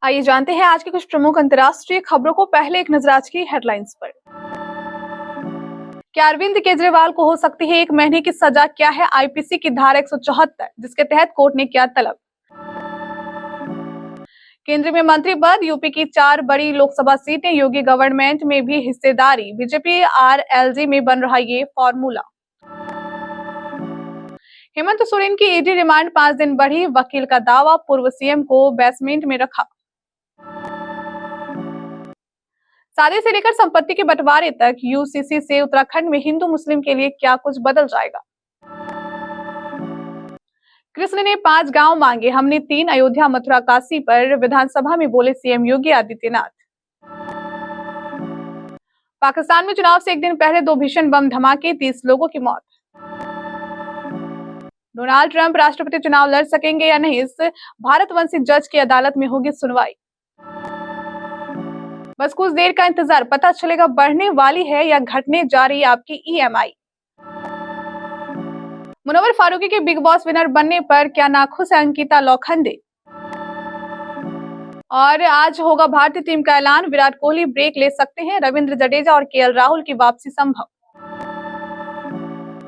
आइए जानते हैं आज की कुछ प्रमुख अंतर्राष्ट्रीय खबरों को। पहले एक नजर आज की हेडलाइंस पर। क्या अरविंद केजरीवाल को हो सकती है 1 महीने की सजा? क्या है आईपीसी की धारा 174 जिसके तहत कोर्ट ने किया तलब? केंद्र में मंत्री पद, यूपी की 4 बड़ी लोकसभा सीटें, योगी गवर्नमेंट में भी हिस्सेदारी, बीजेपी आरएलडी में बन रहा ये फॉर्मूला। हेमंत सोरेन की ईडी रिमांड 5 दिन बढ़ी, वकील का दावा पूर्व सीएम को बेसमेंट में रखा। शादी से लेकर संपत्ति के बंटवारे तक यूसीसी से उत्तराखंड में हिंदू मुस्लिम के लिए क्या कुछ बदल जाएगा? कृष्ण ने 5 गांव मांगे, हमने 3, अयोध्या मथुरा काशी पर विधानसभा में बोले सीएम योगी आदित्यनाथ। पाकिस्तान में चुनाव से एक दिन पहले 2 भीषण बम धमाके, 30 लोगों की मौत। डोनाल्ड ट्रंप राष्ट्रपति चुनाव लड़ सकेंगे या नहीं, इस भारतवंशी जज की अदालत में होगी सुनवाई। बस कुछ देर का इंतजार, पता चलेगा बढ़ने वाली है या घटने जा रही है आपकी ईएमआई। मुनव्वर फारूकी के बिग बॉस विनर बनने पर क्या नाखुश है अंकिता लोखंडे? और आज होगा भारतीय टीम का ऐलान, विराट कोहली ब्रेक ले सकते हैं, रविंद्र जडेजा और केएल राहुल की वापसी संभव।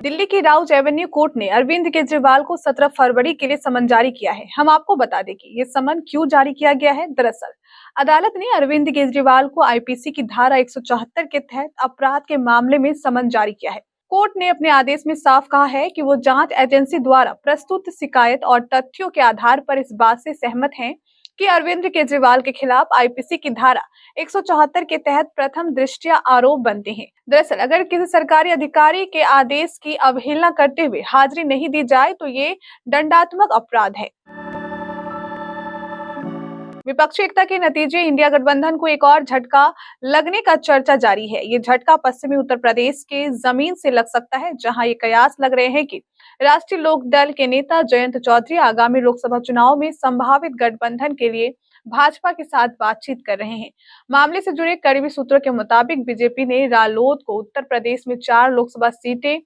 दिल्ली की राउज एवेन्यू कोर्ट ने अरविंद केजरीवाल को 17 फरवरी के लिए समन जारी किया है। हम आपको बता दें कि ये समन क्यों जारी किया गया है। दरअसल अदालत ने अरविंद केजरीवाल को आईपीसी की धारा 174 के तहत अपराध के मामले में समन जारी किया है। कोर्ट ने अपने आदेश में साफ कहा है कि वो जांच एजेंसी द्वारा प्रस्तुत शिकायत और तथ्यों के आधार पर इस बात से सहमत हैं कि अरविंद केजरीवाल के खिलाफ आईपीसी की धारा 174 के तहत प्रथम दृष्टया आरोप बनते हैं। दरअसल अगर किसी सरकारी अधिकारी के आदेश की अवहेलना करते हुए हाजिरी नहीं दी जाए तो ये दंडात्मक अपराध है। विपक्षी एकता के नतीजे इंडिया गठबंधन को एक और झटका लगने का चर्चा जारी है। ये झटका पश्चिमी उत्तर प्रदेश के जमीन से लग सकता है, जहां ये कयास लग रहे हैं कि राष्ट्रीय लोक दल के नेता जयंत चौधरी आगामी लोकसभा चुनाव में संभावित गठबंधन के लिए भाजपा के साथ बातचीत कर रहे हैं। मामले से जुड़े करीबी सूत्रों के मुताबिक बीजेपी ने रालोद को उत्तर प्रदेश में 4 लोकसभा सीटें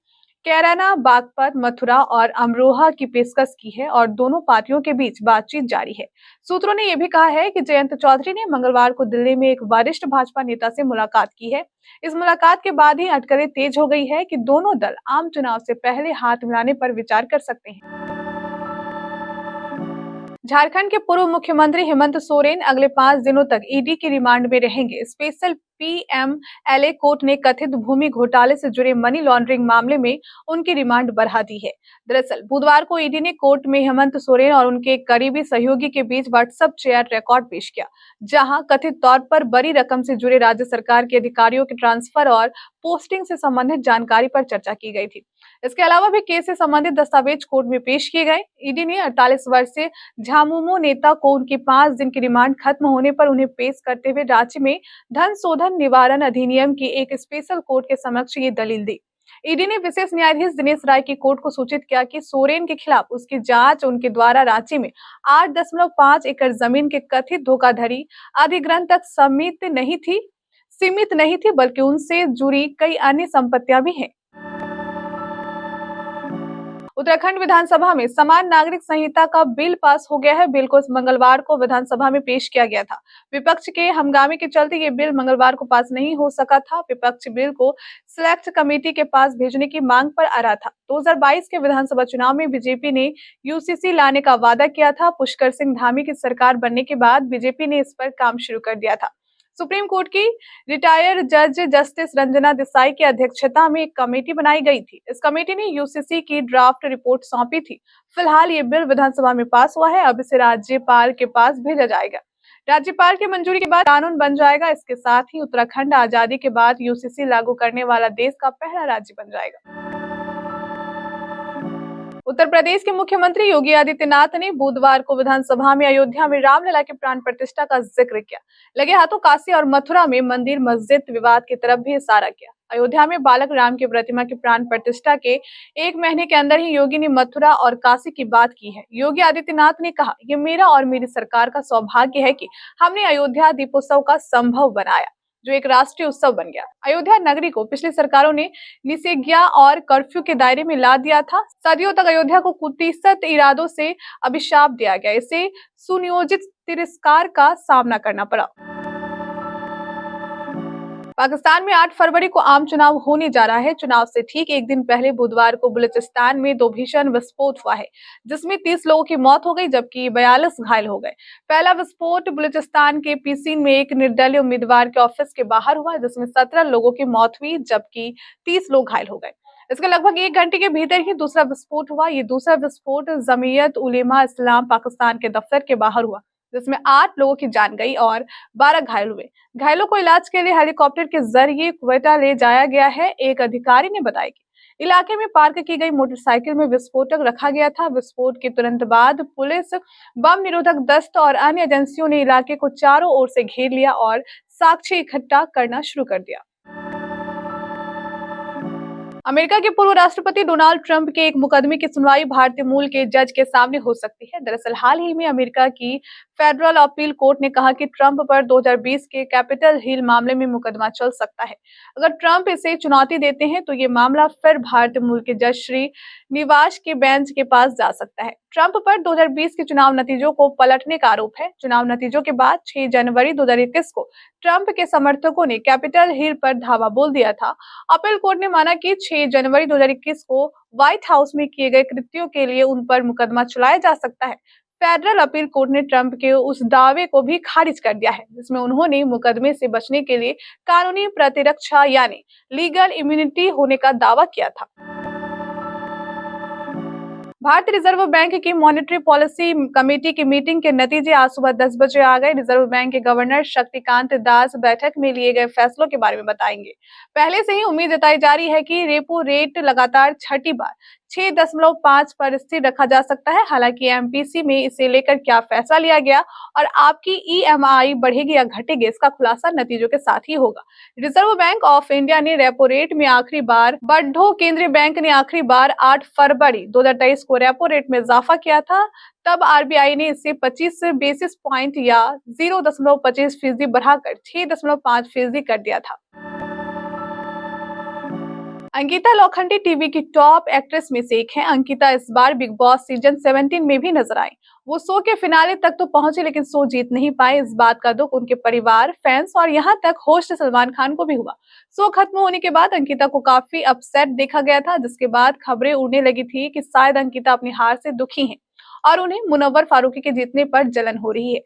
कैराना, बागपत, मथुरा और अमरोहा की पेशकश की है और दोनों पार्टियों के बीच बातचीत जारी है। सूत्रों ने यह भी कहा है कि जयंत चौधरी ने मंगलवार को दिल्ली में एक वरिष्ठ भाजपा नेता से मुलाकात की है। इस मुलाकात के बाद ही अटकलें तेज हो गई है कि दोनों दल आम चुनाव से पहले हाथ मिलाने पर विचार कर सकते हैं। झारखंड के पूर्व मुख्यमंत्री हेमंत सोरेन अगले 5 दिनों तक ईडी की रिमांड में रहेंगे। स्पेशल पीएमएलए कोर्ट ने कथित भूमि घोटाले से जुड़े मनी लॉन्ड्रिंग मामले में उनकी रिमांड बढ़ा दी है। दरअसल बुधवार को ईडी ने कोर्ट में हेमंत सोरेन और उनके करीबी सहयोगी के बीच व्हाट्सएप चैट रिकॉर्ड पेश किया, जहां कथित तौर पर बड़ी रकम से जुड़े राज्य सरकार के अधिकारियों के ट्रांसफर और पोस्टिंग से संबंधित जानकारी पर चर्चा की गई थी। इसके अलावा भी केस से संबंधित दस्तावेज कोर्ट में पेश किए गए। ईडी ने 48 वर्षीय झामुमो नेता को उनकी 5 दिन की रिमांड खत्म होने पर उन्हें पेश करते हुए रांची में धन शोधन निवारण अधिनियम की एक स्पेशल कोर्ट के समक्ष ये दलील दी। ईडी ने विशेष न्यायाधीश दिनेश राय की कोर्ट को सूचित किया कि सोरेन के खिलाफ उसकी जांच उनके द्वारा रांची में 8.5 एकड़ जमीन के कथित धोखाधड़ी अधिग्रहण तक सीमित नहीं थी बल्कि उनसे जुड़ी कई अन्य संपत्तियां भी हैं। उत्तराखंड विधानसभा में समान नागरिक संहिता का बिल पास हो गया है। बिल को इस मंगलवार को विधानसभा में पेश किया गया था। विपक्ष के हंगामे के चलते ये बिल मंगलवार को पास नहीं हो सका था। विपक्ष बिल को सिलेक्ट कमेटी के पास भेजने की मांग पर अड़ा था। 2022 के विधानसभा चुनाव में बीजेपी ने यूसीसी लाने का वादा किया था। पुष्कर सिंह धामी की सरकार बनने के बाद बीजेपी ने इस पर काम शुरू कर दिया था। सुप्रीम कोर्ट की रिटायर्ड जज जस्टिस रंजना देसाई की अध्यक्षता में एक कमेटी बनाई गई थी। इस कमेटी ने यूसीसी की ड्राफ्ट रिपोर्ट सौंपी थी। फिलहाल ये बिल विधानसभा में पास हुआ है। अब इसे राज्यपाल के पास भेजा जाएगा। राज्यपाल की मंजूरी के बाद कानून बन जाएगा। इसके साथ ही उत्तराखंड आजादी के बाद यूसीसी लागू करने वाला देश का पहला राज्य बन जाएगा। उत्तर प्रदेश के मुख्यमंत्री योगी आदित्यनाथ ने बुधवार को विधानसभा में अयोध्या में रामलला के प्राण प्रतिष्ठा का जिक्र किया। लगे हाथों काशी और मथुरा में मंदिर मस्जिद विवाद की तरफ भी इशारा किया। अयोध्या में बालक राम की प्रतिमा की प्राण प्रतिष्ठा के 1 महीने के अंदर ही योगी ने मथुरा और काशी की बात की है। योगी आदित्यनाथ ने कहा, ये मेरा और मेरी सरकार का सौभाग्य है कि हमने अयोध्या दीपोत्सव का संभव बनाया। जो एक राष्ट्रीय उत्सव बन गया। अयोध्या नगरी को पिछली सरकारों ने निषेधाज्ञा और कर्फ्यू के दायरे में ला दिया था। सदियों तक अयोध्या को कुत्सित इरादों से अभिशाप दिया गया। इसे सुनियोजित तिरस्कार का सामना करना पड़ा। पाकिस्तान में 8 फरवरी को आम चुनाव होने जा रहा है। चुनाव से ठीक एक दिन पहले बुधवार को बलूचिस्तान में 2 भीषण विस्फोट हुआ है, जिसमें 30 लोगों की मौत हो गई जबकि 42 घायल हो गए। पहला विस्फोट बलूचिस्तान के पीसीन में एक निर्दलीय उम्मीदवार के ऑफिस के बाहर हुआ, जिसमें 17 लोगों की मौत हुई जबकि 30 लोग घायल हो गए। इसके लगभग 1 घंटे के भीतर ही दूसरा विस्फोट हुआ। ये दूसरा विस्फोट जमीयत उलेमा इस्लाम पाकिस्तान के दफ्तर के बाहर हुआ, जिसमें 8 लोगों की जान गई और 12 घायल हुए। घायलों को इलाज के लिए हेलीकॉप्टर के जरिए क्वेटा ले जाया गया है। एक अधिकारी ने बताया कि इलाके में पार्क की गई मोटरसाइकिल में विस्फोटक रखा गया था। विस्फोट के तुरंत बाद पुलिस, बम निरोधक दस्त और अन्य एजेंसियों ने इलाके को चारों ओर से घेर लिया और साक्ष्य इकट्ठा करना शुरू कर दिया। अमेरिका के पूर्व राष्ट्रपति डोनाल्ड ट्रंप के एक मुकदमे की सुनवाई भारतीय मूल के जज के सामने हो सकती है। दरअसल हाल ही में अमेरिका की फेडरल अपील कोर्ट ने कहा कि ट्रंप पर 2020 के कैपिटल हिल मामले में मुकदमा चल सकता है। अगर ट्रंप इसे चुनौती देते हैं तो ये मामला फिर भारतीय मूल के जज श्री निवास के बेंच के पास जा सकता है। ट्रंप पर 2020 के चुनाव नतीजों को पलटने का आरोप है। चुनाव नतीजों के बाद 6 जनवरी 2021 को ट्रंप के समर्थकों ने कैपिटल हिल पर धावा बोल दिया था। अपील कोर्ट ने माना कि 6 जनवरी 2021 को व्हाइट हाउस में किए गए कृत्यों के लिए उन पर मुकदमा चलाया जा सकता है। फेडरल अपील कोर्ट ने ट्रंप के उस दावे को भी खारिज कर दिया है, जिसमें उन्होंने मुकदमे से बचने के लिए कानूनी प्रतिरक्षा यानी लीगल इम्यूनिटी होने का दावा किया था। भारतीय रिजर्व बैंक की मॉनेटरी पॉलिसी कमेटी की मीटिंग के नतीजे आज सुबह 10 बजे आ गए। रिजर्व बैंक के गवर्नर शक्तिकांत दास बैठक में लिए गए फैसलों के बारे में बताएंगे। पहले से ही उम्मीद जताई जा रही है कि रेपो रेट लगातार छठी बार 6.5 पर स्थिर रखा जा सकता है। हालांकि एमपीसी में इसे लेकर क्या फैसला लिया गया और आपकी ईएमआई बढ़ेगी या घटेगी, इसका खुलासा नतीजों के साथ ही होगा। रिजर्व बैंक ऑफ इंडिया ने रेपो रेट में आखिरी बार बढ़ो केंद्रीय बैंक ने आखिरी बार 8 फरवरी 2023 को रेपो रेट में इजाफा किया था। तब आरबीआई ने इसे 25 बेसिस पॉइंट या 0.25% बढ़ाकर 6.5% कर दिया था। अंकिता लोखंडे टीवी की टॉप एक्ट्रेस में से एक हैं। अंकिता इस बार बिग बॉस सीजन 17 में भी नजर आई। वो शो के फिनाले तक तो पहुंचे लेकिन शो जीत नहीं पाए। इस बात का दुख उनके परिवार, फैंस और यहाँ तक होस्ट सलमान खान को भी हुआ। शो खत्म होने के बाद अंकिता को काफी अपसेट देखा गया था, जिसके बाद खबरें उड़ने लगी थी कि शायद अंकिता अपनी हार से दुखी हैं और उन्हें मुनव्वर फारूकी के जीतने पर जलन हो रही है।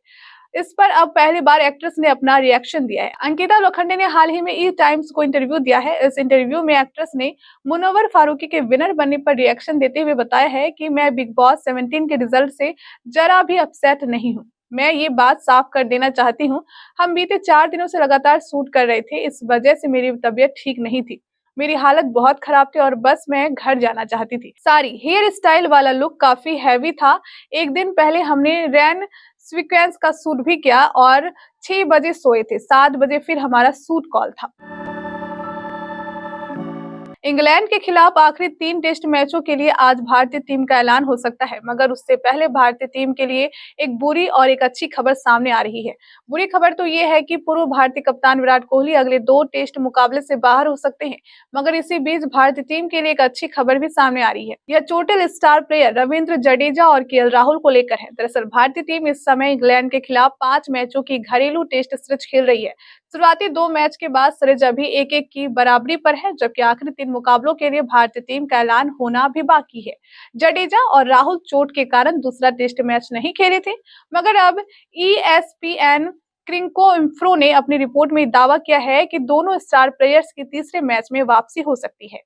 इस पर अब पहली बार एक्ट्रेस ने अपना रिएक्शन दिया है। अंकिता लोखंडे ने हाल ही में ई टाइम्स को इंटरव्यू दिया है। इस इंटरव्यू में एक्ट्रेस ने मुनव्वर फारूकी के विनर बनने पर रिएक्शन देते हुए बताया है कि मैं बिग बॉस 17 के रिजल्ट से जरा भी अपसेट नहीं हूँ। मैं ये बात साफ कर देना चाहती हूँ, हम बीते 4 दिनों से लगातार शूट कर रहे थे, इस वजह से मेरी तबीयत ठीक नहीं थी। मेरी हालत बहुत खराब थी और बस मैं घर जाना चाहती थी। सारी हेयर स्टाइल वाला लुक काफी हैवी था। एक दिन पहले हमने रैन सीक्वेंस का शूट भी किया और 6 बजे सोए थे। 7 बजे फिर हमारा शूट कॉल था। इंग्लैंड के खिलाफ आखिरी 3 टेस्ट मैचों के लिए आज भारतीय टीम का ऐलान हो सकता है, मगर उससे पहले भारतीय टीम के लिए एक बुरी और एक अच्छी खबर सामने आ रही है। बुरी खबर तो ये है कि पूर्व भारतीय कप्तान विराट कोहली अगले 2 टेस्ट मुकाबले से बाहर हो सकते हैं, मगर इसी बीच भारतीय टीम के लिए एक अच्छी खबर भी सामने आ रही है। यह चोटिल स्टार प्लेयर रविंद्र जडेजा और केएल राहुल को लेकर है। दरअसल भारतीय टीम इस समय इंग्लैंड के खिलाफ 5 मैचों की घरेलू टेस्ट सीरीज खेल रही है। शुरुआती 2 मैच के बाद सीरीज अभी 1-1 की बराबरी पर है, जबकि आखिरी 3 मुकाबलों के लिए भारतीय टीम का ऐलान होना भी बाकी है। जडेजा और राहुल चोट के कारण दूसरा टेस्ट मैच नहीं खेले थे, मगर अब ESPN क्रिंको इंफ्रो ने अपनी रिपोर्ट में दावा किया है कि दोनों स्टार प्लेयर्स की तीसरे मैच में वापसी हो सकती है।